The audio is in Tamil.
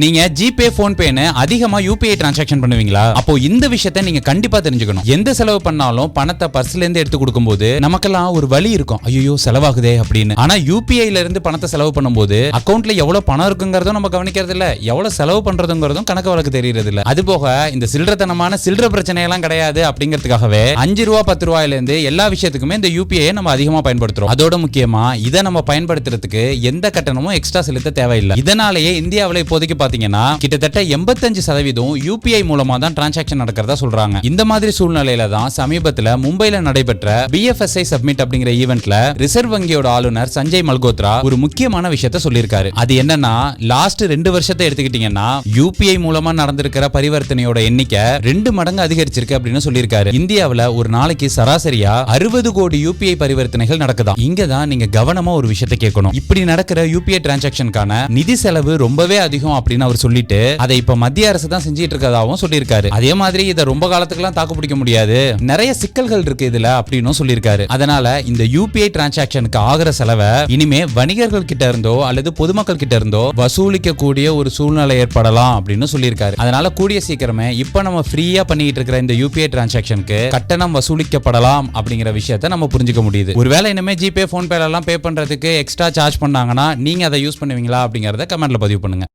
நீங்க ஜிபே போன்பேன்னு அதிகமா யூபிஐ டிரான்சாக்ஷன் பண்ணுவீங்களா? அப்போ இந்த விஷயத்தை நீங்க கண்டிப்பா தெரிஞ்சுக்கணும். எந்த செலவு பண்ணாலும் பணத்தை பர்ஸ்ல இருந்து எடுத்து கொடுக்கும்போது நமக்கெல்லாம் ஒரு வலி இருக்கும், ஐயோ செலவாகுதே அப்படின்னு. ஆனா யூபிஐல இருந்து பணத்தை செலவு பண்ணும்போது அக்கௌண்ட்ல எவ்வளவு பணம் இருக்குங்கிறதும் நம்ம கவனிக்கிறது இல்ல, எவ்வளவு செலவு பண்றதுங்கிறதும் கணக்கு வழக்கு தெரியறது இல்ல. அது போக இந்த சில்லறத்தனமான சில்லற பிரச்சனை எல்லாம் கிடையாது அப்படிங்கிறதுக்காகவே 5 ரூபா 10 ரூபாயில இருந்து எல்லா விஷயத்துக்குமே இந்த யூபிஐ நம்ம அதிகமா பயன்படுத்துறோம். அதோட முக்கியமா இதை நம்ம பயன்படுத்துறதுக்கு எந்த கட்டணமும் எக்ஸ்ட்ரா செலுத்த தேவையில்லை. இதனாலேயே இந்தியாவில இப்போதைக்கு பாத்தீங்கன்னா கிட்டத்தட்ட 85% யூபிஐ மூலமா தான் டிரான்சாக்ஷன் நடக்கிறதா சொல்றாங்க. இந்த மாதிரி சூழ்நிலையில தான் சமீபத்துல மும்பைல நடைபெற்ற BFSI சப்மிட் அப்படிங்கிற ஈவென்ட்ல ரிசர்வ் வங்கியோட ஆளுநர் சஞ்சய் மல்கோத்ரா ஒரு முக்கியமான விஷயத்தை சொல்லியிருக்காரு. அது என்னன்னா, லாஸ்ட் 2 வருஷத்தை எடுத்துக்கிட்டீங்கன்னா யூபிஐ மூலமா நடந்திருக்கிற பரிவர்த்தனையோட எண்ணிக்கை 2 மடங்கு அதிகரிச்சிருக்கு அப்படின்னு சொல்லியிருக்காரு. இந்தியாவுல ஒரு நாளைக்கு சராசரியா 60 கோடி யூபிஐ பரிவர்த்தனைகள் நடக்குதாம். இங்க தான் நீங்க கவனமா ஒரு விஷயத்தை கேட்கணும். இப்படி நடக்கிற யூபிஐ டிரான்சாக்ஷனுக்கான நிதி செலவு ரொம்பவே அதிகம் அப்படின்னு அவர் சொல்லிட்டு அதை இப்ப மத்திய அரசு தான் செஞ்சிட்டு இருக்கதாவும் சொல்லியிருக்காரு. அதே மாதிரி இதை ரொம்ப காலத்துக்குலாம் தாக்கு பிடிக்க முடியாது, நிறைய சிக்கல்கள் இருக்கு இதுல அப்படின்னு சொல்லியிருக்காரு. அதனால இந்த யூபிஐ டிரான்சாக்ஷனுக்கு ஆகிற செலவை இனிமே வணிகர்கள் கிட்ட இருந்தோ அல்லது பொதுமக்கள் கிட்ட இருந்தோ வசூலிக்க கூடிய ஒரு சூழ்நிலை ஏற்படலாம் அப்படின்னு சொல்லியிருக்காரு. அதனால கூடிய சீக்கிரமே இப்ப நம்ம ஃப்ரீயா பண்ணிட்டு இருக்கிற இந்த யூபிஐ டிரான்சாக்ஷனுக்கு கட்டணம் வசூலிக்கப்படலாம் அப்படிங்கிற விஷயத்தை நம்ம புரிஞ்சுக்க முடியுது. ஒருவேளை இனிமே ஜிபே போன்பே எல்லாம் பே பண்றதுக்கு எக்ஸ்ட்ரா சார்ஜ் பண்ணாங்கன்னா நீங்க அதை யூஸ் பண்ணுவீங்களா அப்படிங்கறத கமெண்ட்ல பதிவு பண்ணுங்க.